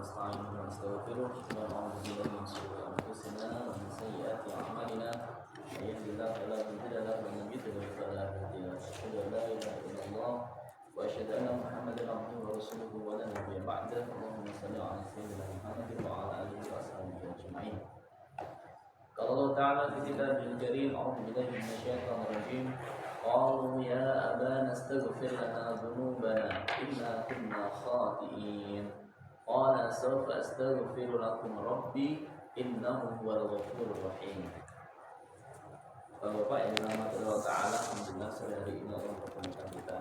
ونستعينه ونستغفره ونعوذ بالله من شرور أنفسنا ومن سيئات أعمالنا من يهده الله فلا مضل له ومن يضلل فلا هادي له أشهد أن لا إله إلا الله وأشهد أن محمدا عبده ورسوله ولا نبي بعده اللهم صل على سيدنا محمد وعلى آله وأصحابه أجمعين. قال الله تعالى في كتابه الكريم أعوذ بالله من الشيطان الرجيم قالوا يا أبانا استغفر لنا ذنوبنا إنا كنا خاطئين قال سوف أستغفر لكم ربي إنه هو الغفور الرحيم. Bapak yang dirahmati Allah Ta'ala, alhamdulillah sore hari ini Allah mempertemukan kita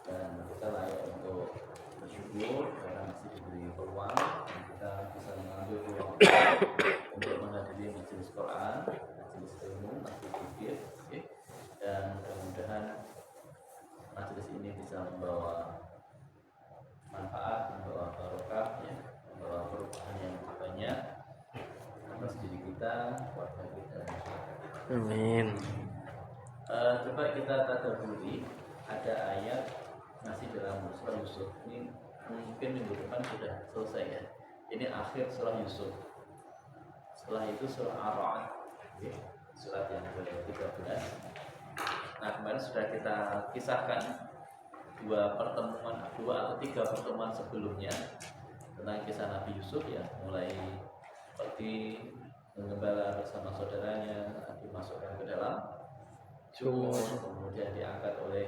dan kita layak untuk bersyukur karena masih diberi peluang dan kita bisa mengambil peluang untuk menghadiri majelis Quran, majelis ilmu, majelis zikir, dan mudah-mudahan majelis ini bisa membawa manfaat, membawa barokah, membawa perubahan yang banyak atas diri kita, keluarga kita. Amin. Coba kita tadabburi, ada ayat masih dalam surah Yusuf. Ini mungkin minggu depan sudah selesai ya. Ini akhir surah Yusuf. Setelah itu surah Ar-Ra'd, surat yang ke-13. Nah, kemarin sudah kita kisahkan dua atau tiga pertemuan sebelumnya tentang kisah Nabi Yusuf ya, mulai seperti mengembala bersama saudaranya, dimasukkan ke dalam sumur, kemudian diangkat oleh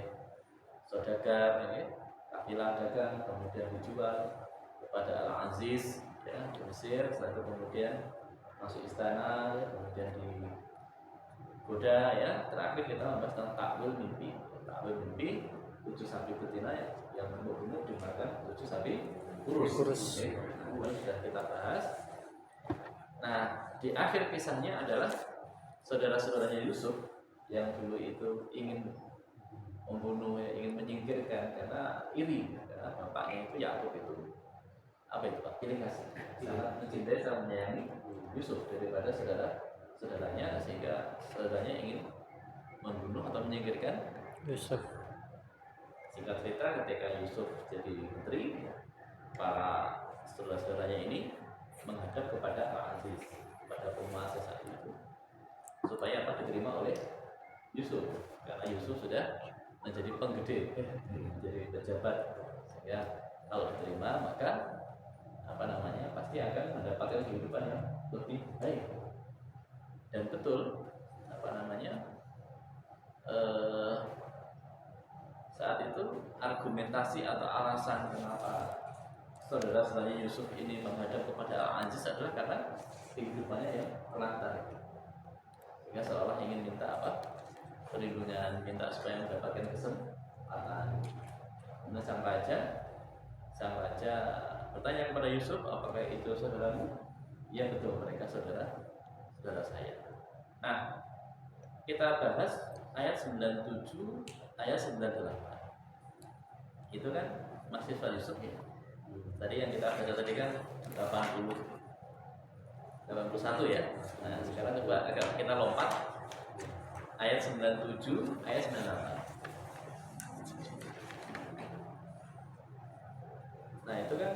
saudagar, kafilah dagang, kemudian dijual kepada Al-Aziz ya, di Mesir. Setelah itu kemudian masuk istana, ya, kemudian digoda ya. Terakhir kita membahas tentang takwil mimpi. Takwil mimpi 7 sapi betina ya, yang gemuk-gemuk dimakan 7 sapi kurus. Nah, sudah kita bahas. Nah, di akhir kisahnya adalah saudara-saudaranya Yusuf yang dulu itu ingin membunuh, ya, ingin menyingkirkan karena iri, karena bapaknya itu Yakub itu apa itu Pak? Pilih kasih, sangat mencintai, sangat menyayangi Yusuf daripada saudaranya, sehingga saudaranya ingin membunuh atau menyingkirkan Yusuf. Singkat cerita, ketika Yusuf jadi menteri, para saudara-saudaranya ini menghadap kepada Al-Aziz, kepada penguasa saat itu, supaya apa diterima oleh Yusuf, karena Yusuf sudah menjadi penggede, menjadi pejabat, sehingga kalau diterima maka pasti akan mendapatkan kehidupan yang lebih baik. Dan betul saat itu argumentasi atau alasan kenapa saudara-saudaranya Yusuf ini menghadap kepada Al-Aziz adalah karena kehidupannya yang telantar, sehingga seolah ingin minta perlindungan, minta supaya mendapatkan kesempatan. Kemudian sang raja bertanya kepada Yusuf, apakah itu saudaramu? Ya betul, mereka saudara saya. Nah, kita bahas ayat 97, ayat 98. Itu kan masih soal Yusuf ya. Tadi yang kita baca tadi kan 81 ya. Nah, sekarang coba kita lompat ayat 97, ayat 98. Nah, itu kan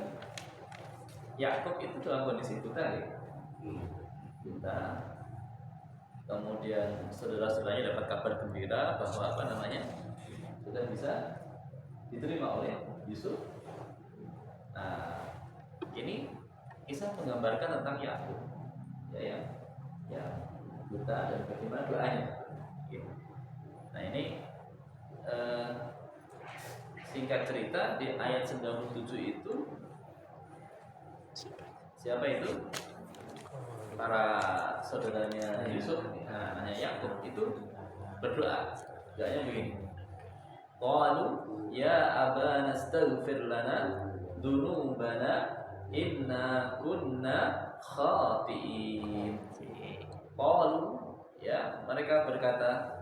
Yakub itu dalam kondisi buta ya. Buta. Kemudian saudara-saudaranya dapat kabar gembira bahwa sudah bisa diterima oleh Yusuf. Nah, ini kisah menggambarkan tentang Yakub ya buta dan bagaimana doanya. Nah, ini singkat cerita di ayat 97 itu siapa itu? Para saudaranya Yusuf, namanya Yakub itu berdoa. Doanya begini. Qalu ya abana astaghfir lana dzunubana inna kunna khati'in. Qalu ya, mereka berkata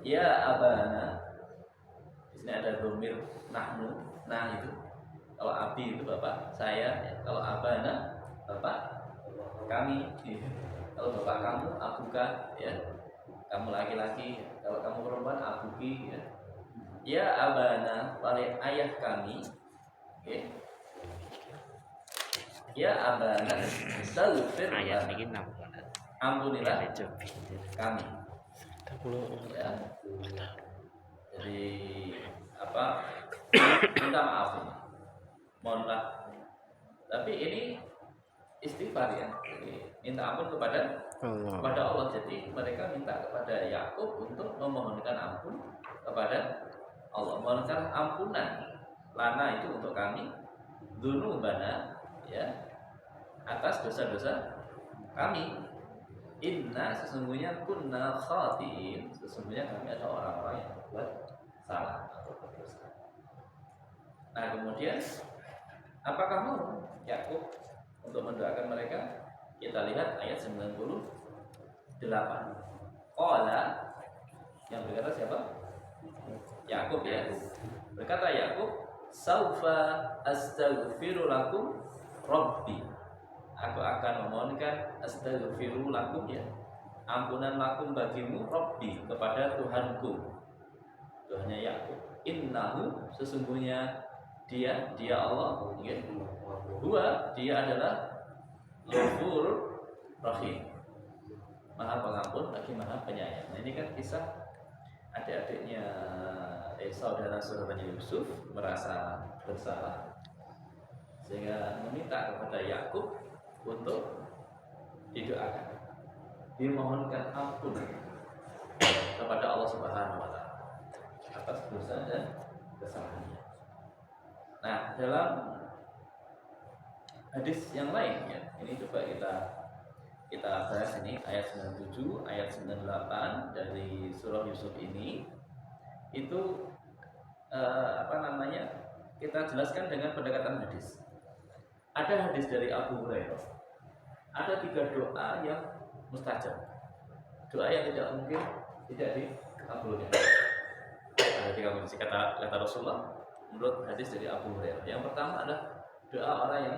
ya abana. Di sini ada dhamir nahnu. Nah itu. Kalau abi itu bapak saya, ya. Kalau abana bapak kami. Kalau bapak kamu abuka ya. Kamu laki-laki, kalau kamu perempuan abuki ya. Ya abana, wahai ayah kami. Okay. ya abana astaghfir ayat lana. ini napa Ampunilah kami. Ya. Jadi apa? Minta maaf ini. Mohonlah. Tapi ini istighfar ya. Jadi minta ampun kepada Allah. Jadi mereka minta kepada Yakub untuk memohonkan ampun kepada Allah. Mohonkan ampunan lana itu untuk kami, dzunubana ya, atas dosa-dosa kami. Inna sesungguhnya kunna khatiin, sesungguhnya kami adalah orang-orang yang berbuat salah atau berdosa. Nah kemudian apakah mau Yakub untuk mendoakan mereka? Kita lihat ayat 98. Qala, yang berkata siapa? Yakub ya. Berkata Yakub, saufa astaghfiru lakum rabbi. Aku akan memohonkan astaghfiru lakum ya, ampunan lakum bagimu rabbi, kepada Tuhanku. Tuhannya Yakub. Innahu sesungguhnya dia Allah ya. Dia adalah Ghafur Rahim, Maha Pengampun lagi Maha Penyayang. Nah ini kan kisah adik-adiknya saudara-saudaranya Yusuf merasa bersalah sehingga meminta kepada Yakub untuk didoakan, dimohonkan ampun kepada Allah Subhanahu wa taala atas dosa dan kesalahannya. Nah, dalam hadis yang lain ya, ini coba kita bahas ini ayat 97, ayat 98 dari surah Yusuf ini itu kita jelaskan dengan pendekatan hadis. Ada hadis dari Abu Hurairah. Ada 3 doa yang mustajab. Doa yang tidak mungkin tidak dikabulkan. Ada 3 kondisi kata Rasulullah menurut hadis dari Abu Hurairah. Yang pertama adalah doa orang yang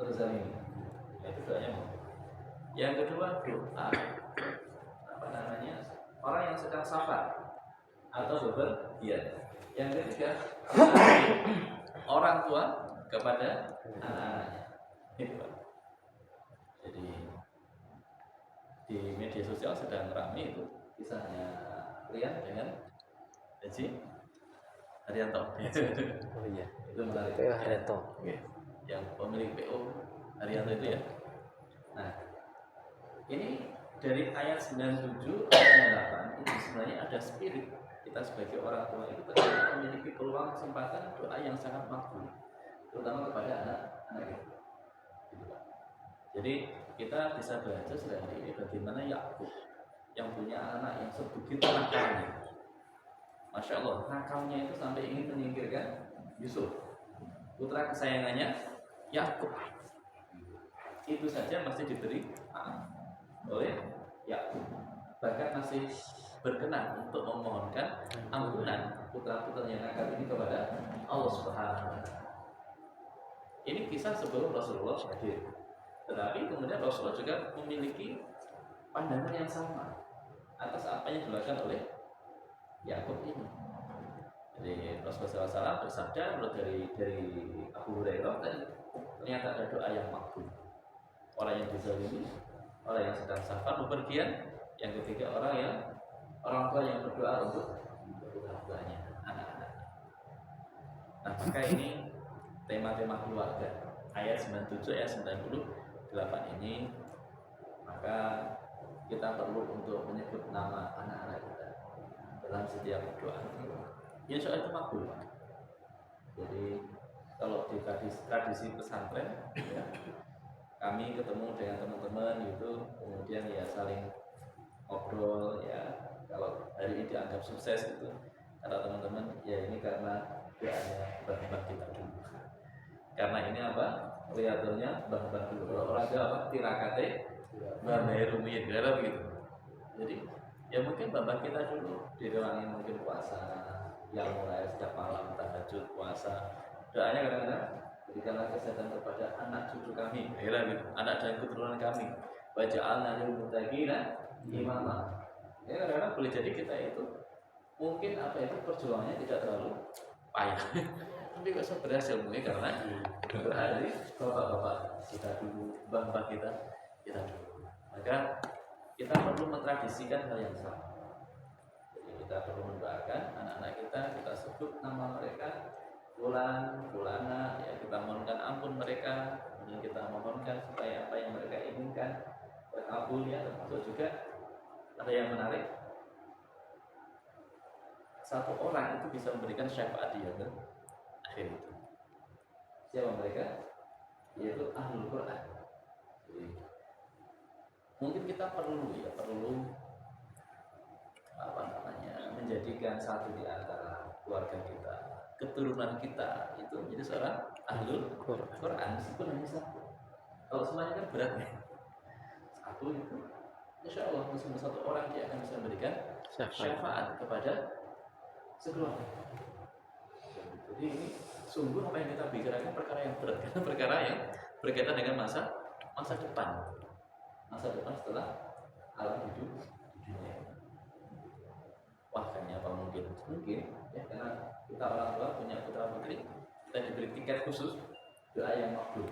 terzalimi. Itu doanya mungkin. Yang kedua doa orang yang sedang safar atau bepergian. Yang ketiga orang tua kepada anak-anaknya. Jadi di media sosial sedang ramai itu kisahnya Rian dengan Haji Haryanto. Oh iya. Itu menarik. PO Haryanto. Yang pemilik PO Haryanto itu ya. Nah, ini dari ayat 97 ayat 98 ini sebenarnya ada spirit kita sebagai orang tua itu ternyata memiliki peluang kesempatan doa yang sangat makbul, terutama kepada anak-anak kita. Gitu, Pak. Jadi kita bisa belajar sehari ini bagaimana Yakub yang punya anak yang sebegitu nakalnya. Masya Allah, nakalnya itu sampai ingin menyingkirkan Yusuf, putra kesayangannya Yakub. Itu saja masih diberi oleh Yakub, bahkan masih berkenan untuk memohonkan ampunan putra-putra yang nakal ini kepada Allah Subhanahu wa taala. Ini kisah sebelum Rasulullah hadir. Tetapi kemudian Rasulullah juga memiliki pandangan yang sama atas apa yang dilakukan oleh Yakub ini. Jadi Rasulullah SAW bersabda menurut dari Abu Hurairah tadi, ternyata ada doa yang makbul. Orang yang dizalimi, orang yang sedang safar bepergian, yang ketiga orang tua yang berdoa untuk keluarganya, anak-anak. Nah, maka ini tema-tema keluarga ayat 97 ayat 98 ini, maka kita perlu untuk menyebut nama anak-anak kita dalam setiap doa. Insya Allah itu makbul. Jadi kalau di tradisi pesantren ya, kami ketemu dengan teman-teman itu kemudian ya saling ngobrol ya, kalau hari ini dianggap sukses itu kata teman-teman ya ini karena doanya mbah-mbah kita dulu, karena ini apa riyadhnya mbah-mbah dulu. Kalau orang Jawa apa tirakate mbah Rumiyin karena begitu. Jadi ya mungkin mbah kita dulu direwangi mungkin puasa yang mulai setiap malam tahajud puasa, doanya kadang-kadang berikanlah kesehatan kepada anak cucu kami, anak dan keturunan kami, waja'alna lil muttaqina imama. Ya kadang-kadang boleh jadi kita itu mungkin perjuangannya tidak terlalu payah, tapi kok berhasil mungkin karena doa dari bapak-bapak kita dulu, mbah kita dulu. Maka kita perlu mentradisikan hal yang sama. Jadi kita perlu mendoakan anak-anak kita sebut nama mereka, fulan, fulana, ya kita mohonkan ampun mereka, kemudian kita mohonkan supaya apa yang mereka inginkan terkabul ya. Termasuk juga ada yang menarik, satu orang itu bisa memberikan syafaat di akhir itu. Siapa mereka? Yaitu ahlul Quran. Jadi, mungkin kita perlu menjadikan satu di antara keluarga kita, keturunan kita itu menjadi seorang ahlul Quran, meskipun hanya satu. Kalau semuanya kan berat nih. Satu itu, insya Allah meskipun satu orang dia akan bisa memberikan syafaat kepada sekeluarga. Jadi ini sungguh apa yang kita bicarakan perkara yang berat, karena perkara yang berkaitan dengan masa depan setelah alam hidup di dunia. Wah, kayaknya apa mungkin ya, karena kita orang tua punya putra putri, kita diberi tiket khusus doa yang makbul.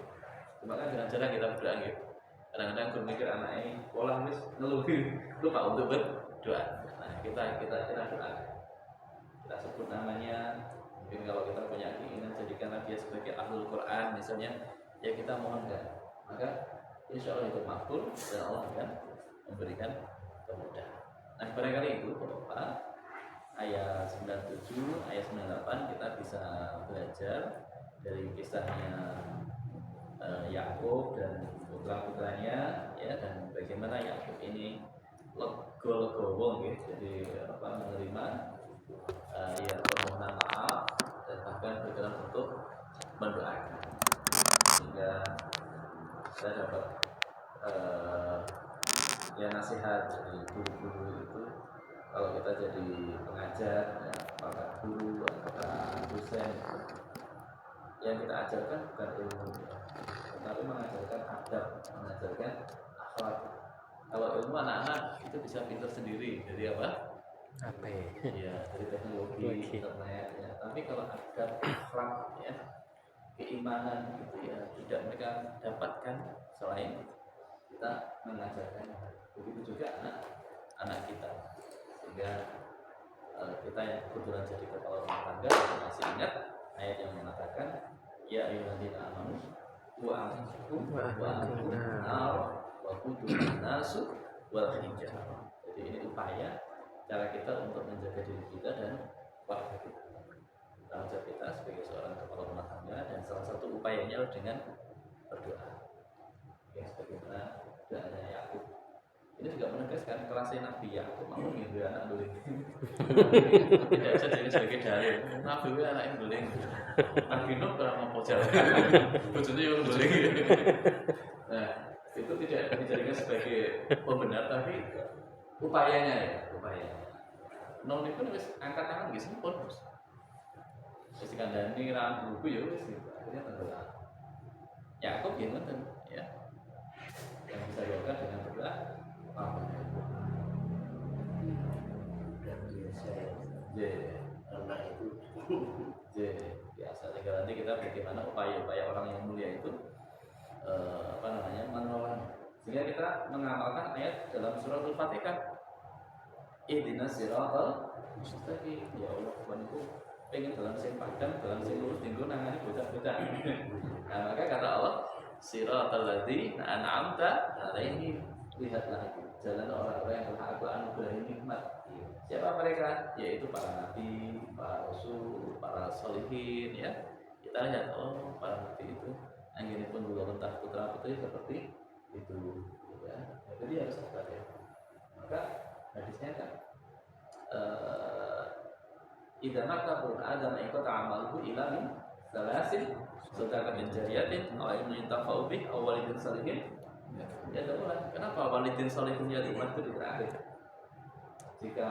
Cuma kan dengan cara kita berdoa gitu. Kadang-kadang aku mikir anak ini pola wis ngeluh lupa untuk berdoa. Nah, kita doa. Kita sebut namanya. Mungkin kalau kita punya keinginan jadikan dia sebagai ahlul Quran misalnya, ya kita mohonkan. Maka insya Allah itu makbul dan Allah akan memberikan kemudahan. Nah, barangkali itu Bapak, ayat 97, ayat 98 kita bisa belajar dari kisahnya Yakub dan putra-putranya, ya, dan bagaimana Yakub ini legowo gitu, jadi menerima ya permohonan maaf dan bahkan berkenan untuk mendoakan, sehingga saya dapat ya nasihat dari guru-guru itu, kalau kita jadi pengajar, ya, apakah guru apakah dosen, yang kita ajarkan bukan ilmu ya, tetapi mengajarkan adab, mengajarkan akhlak. Kalau ilmu anak-anak itu bisa pintar sendiri dari apa? Ya, dari teknologi, internet ya. Tapi kalau adab, akhlak ya, keimanan gitu ya, tidak mereka dapatkan selain kita mengajarkan. Begitu juga anak kita, sehingga kita yang kebetulan jadi kepala rumah tangga masih ingat ayat yang mengatakan ya ayyuhalladzina amanu wa anfiqu nar wa qudun nasu wal hijarah. Jadi ini upaya cara kita untuk menjaga diri kita dan keluarga kita. Tanggung jawab kita sebagai seorang kepala rumah tangga, dan salah satu upayanya adalah dengan berdoa. Ya, sebagaimana doanya Yakub. Ini juga menegaskan kelasnya Nabi Yakub mau ngimpi anak boleh. Tidak bisa jadi sebagai dalil. Nabi itu anak yang boleh. Nabi Nuh pernah mau jalan. Bujurnya yang boleh. Nah, itu tidak dijadikan sebagai pembenar, tapi upayanya ya, upayanya. Nuh itu wis angkat tangan nggih sempun, Bos. Wis dikandani ra buku ya wis akhirnya tenggelam. Yakub ya ngoten ya. Yang bisa dilakukan dengan berdoa apa? Dan biasa ya. Karena itu biasa. Tinggal nanti kita bagaimana upaya-upaya orang yang mulia itu menolong. Sehingga kita mengamalkan ayat dalam surah Al-Fatihah. Ihdinas siratal mustaqim. Ya Allah, Tuhanku pengen dalam sing padang, dalam sing lurus tinggal nangani bocah-bocah. Nah, maka kata Allah, siratal ladzina an'amta alaihim, lihatlah itu jalan orang-orang yang telah aku anugerahi nikmat. Siapa mereka? Yaitu para nabi, para rasul, para solihin ya. Kita lihat, oh para nabi itu anggini pun juga entah putra putri seperti itu ya. Jadi harus sabar ya. Maka hadisnya kan idza mata pun adam ikut amalku ila min salasin sedangkan min jariyatin aw ilmin yantafa'u bih aw walidin salihin. Ya adalah kenapa walidin salihin ya lima itu di terakhir. Jika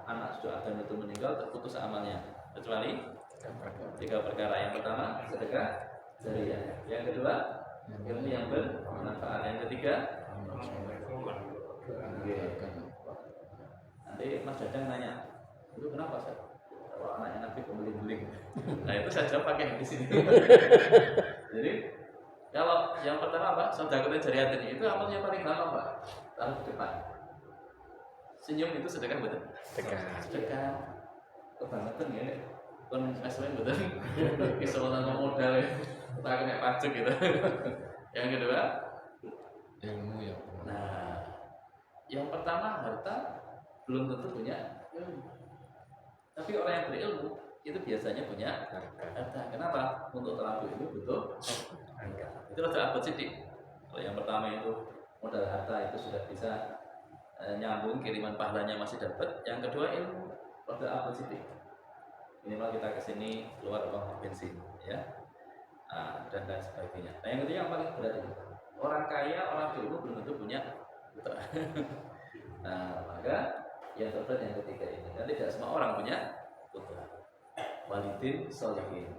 anak sudah Adam itu meninggal terputus amalnya kecuali tiga perkara. Yang pertama sedekah jariyah, yang kedua ilmu yang bermanfaat, yang ketiga nanti Mas Dadang nanya, itu kenapa Ustaz? Kalau anaknya Nabi kembali-beling. Nah itu saya jawab pakai di sini. Jadi Kalau yang pertama apa? Sedekah jariah itu amalnya paling gampang Pak. Taruh di depan. Senyum itu sedekah betul. Sedekah. Kebangetan ya. Kon aslinya betul. Keseluruhan modal ya. Tak kena pajak gitu. Yang kedua, ilmu ya. nah, yang pertama harta belum tentu punya ilmu. Tapi orang yang berilmu itu biasanya punya harta. Kenapa? Untuk terapi itu butuh harta. Itu rada abot sidik. Kalau yang pertama itu modal harta itu sudah bisa nyambung, kiriman pahalanya masih dapat. Yang kedua ilmu rada abot sidik. Minimal kita kesini keluar uang bensin, ya, dan lain sebagainya. Nah yang ketiga yang paling berat itu orang kaya, orang berilmu belum tentu punya putra. Nah maka yang terberat yang ketiga ini. Dan tidak semua orang punya putra. Walidin solihin,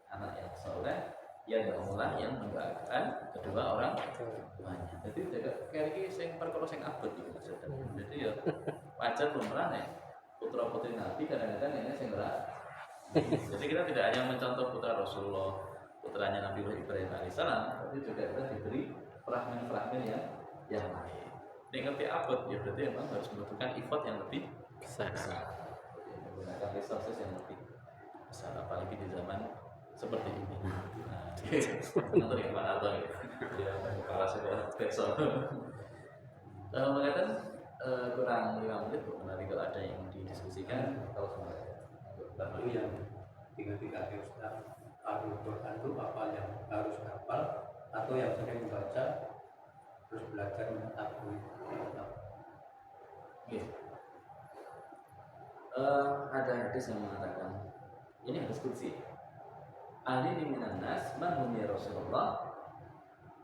anak yang soleh, yang mulai yang mendoakan kedua orang tuanya. Jadi kayak ini sing perkara sing abot iki maksudnya. Jadi ya wajar lumrah nek putra putri Nabi kadang-kadang ini sing ora. Jadi kita tidak hanya mencontoh putra Rasulullah, putranya Nabi Ibrahim alaihissalam, tapi juga kita diberi fragmen-fragmen yang lain. Ini ngerti abot ya berarti memang harus membutuhkan effort yang lebih besar, menggunakan resources yang lebih besar, apalagi di zaman seperti ini. Nanti gimana tuh ya kepala sekolah besok. Mengatakan kurang 5 menit bu, nanti kalau ada yang didiskusikan kalau semua itu yang tiga Ustaz, Al-Quran itu apa yang harus hafal atau yang sering membaca terus belajar mengetahui. Ada hadis yang mengatakan ini hadis qudsi. Ali minan nas man hum ya Rasulullah.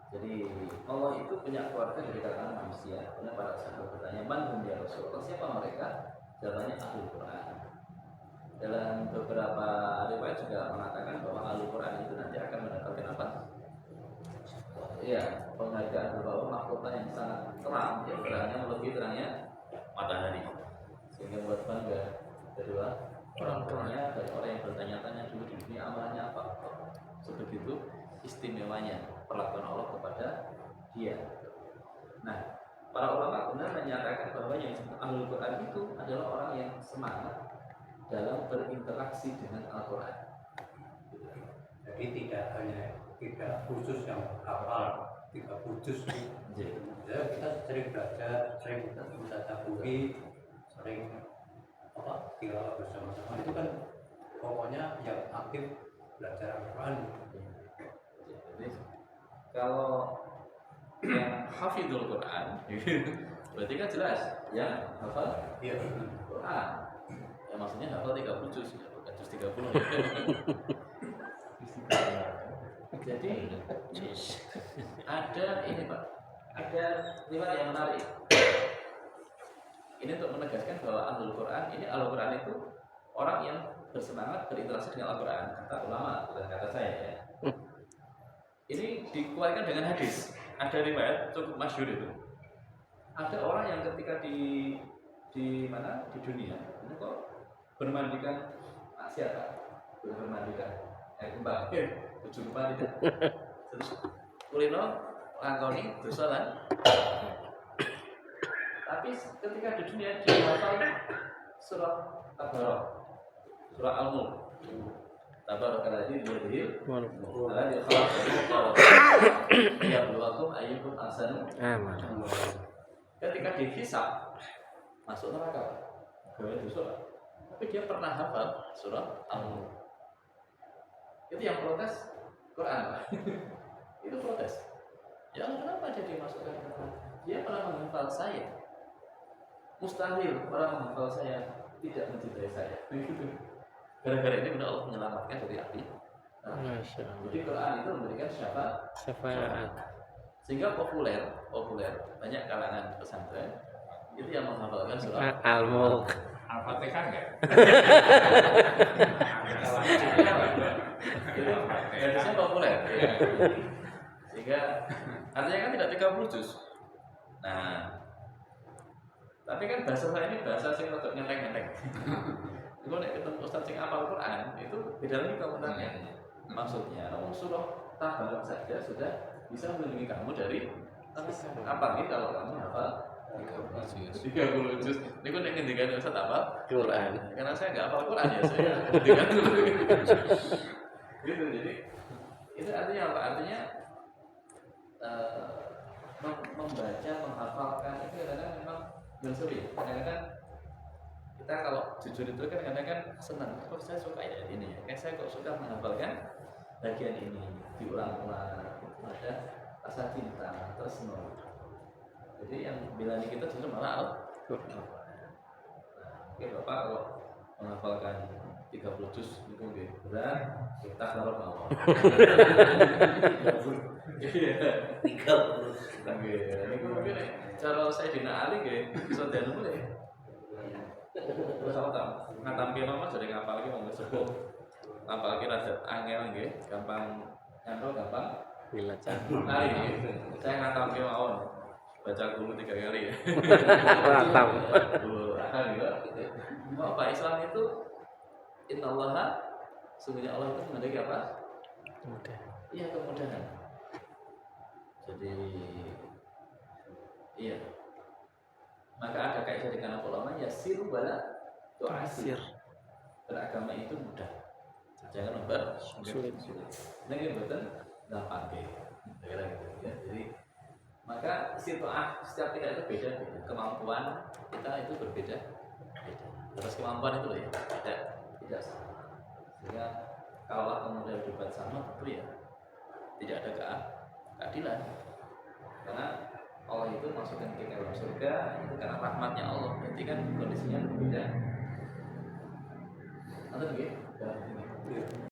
Jadi Allah itu punya keluarga dari kalangan manusia. Kemudian para sahabat bertanya, man hum ya Rasulullah, siapa mereka? Jawabannya Ahlul Quran. Dalam beberapa riwayat juga mengatakan bahwa Ahlul Quran itu nanti akan mendapatkan apa? Ya, penghargaan berupa mahkota yang sangat terang, ya, terangnya melebihi terangnya matahari, sehingga buat bangga kedua orang tuanya dari orang yang bertanya-tanya dulu di dunia amalnya apa, sebegitu istimewanya perlakuan Allah kepada dia. Nah, para ulama benar menyatakan bahwa yang disebut Ahlul Quran itu adalah orang yang semangat dalam berinteraksi dengan Al-Quran. Jadi tidak khusus yang hafal, tidak khusus. Ya, kita sering belajar, sering membaca buku, sering tilawah bersama-sama. Itu kan pokoknya yang aktif belajar Al-Quran. Jadi kalau yang hafidhul Quran berarti kan jelas ya hafal Quran. Ya maksudnya hafal 30 juz, bukan juz 30. Jadi ada ini Pak, ada riwayat yang menarik. Ini untuk menegaskan bahwa Ahlul Quran ini Al-Quran itu orang yang bersemangat berinteraksi dengan Al-Quran, kata ulama, bukan kata saya ya. Ini dikeluarkan dengan hadis. Ada riwayat cukup masyhur itu. Ada orang yang ketika di mana di dunia ini kok bermandikan maksiat, bermandikan kembang, tujuh kembali tidak. Terus kulino langkoni bersalan. Tapi ketika di dunia dia hafal surah Tabarok, surah Al-Mulk. Tabarakalladzi biyadihi alladzi khalaqa yabluwakum ayyukum ahsanu amala. Ketika dihisab masuk neraka, gawe dosa. Tapi dia pernah hafal surah Al-Mulk. Itu yang protes Quran. Itu protes. Ya kenapa dia dimasukkan ke neraka? Dia pernah menghafal saya. Mustahil orang menghafal saya tidak mencintai saya. Gara-gara ini benar Allah menyelamatkan dari api. Jadi Quran itu memberikan syafaat. Sehingga populer banyak kalangan pesantren itu yang menghafalkan surah Al-Mulk. Al-Fatihah enggak? Itu hadisnya populer. Ya. Sehingga artinya kan tidak 30 juz. Nah, tapi kan bahasa saya ini bahasa sing rada nyenteng-nyenteng. Kalau nek ketemu ustaz sing hafal Quran itu beda lagi komentarnya. Maksudnya, surah tabarok saja sudah bisa melindungi kamu dari apalagi kalau kamu hafal 30 juz. Ini kan yang ngendikan Ustaz apa? Quran. Karena saya nggak hafal Quran ya saya ngendikan dulu. Gitu, jadi itu artinya apa? Artinya membaca, menghafalkan itu kadang-kadang memang bersulit. Kadang-kadang kita kalau jujur itu kan kadang-kadang senang. Kok saya suka ya ini ya? Kayak saya kok suka menghafalkan bagian ini diulang-ulang. Ada rasa cinta, tresno. Jadi yang bilani kita justru malah Al-Quran. Oke Bapak kalau menghafalkan 30 juz itu berat, kita harus mau. 30. Ini mungkin cara saya dina Ali nggih bisa dan mulai. Terus apa ngatamke mama jadi ngapal iki wong sepuh. Ngapal ki rada angel nggih, gampang nyantol gampang. Wilacah. Nah ini saya ngatamke mawon. Baca dulu 3 kali ya. Ratam. Mau Pak Islam itu innallaha sungguhnya Allah itu menghendaki apa? Mudah. Iya kemudahan. Jadi iya. Maka ada kaidah di kalangan ulama yasir wala tu'asir. Beragama itu mudah. Jangan membuat sulit. Nah ini betul gampang kira gitu ya. Jadi maka setiap kita itu beda. Kemampuan kita itu berbeda. Terus kemampuan itu ya tidak sama. Sehingga kalau kemudian dibuat sama tentu ya tidak ada keadilan. Karena Allah itu masukkan kita dalam surga itu karena rahmatnya Allah. Berarti kan kondisinya berbeda. Atau begini?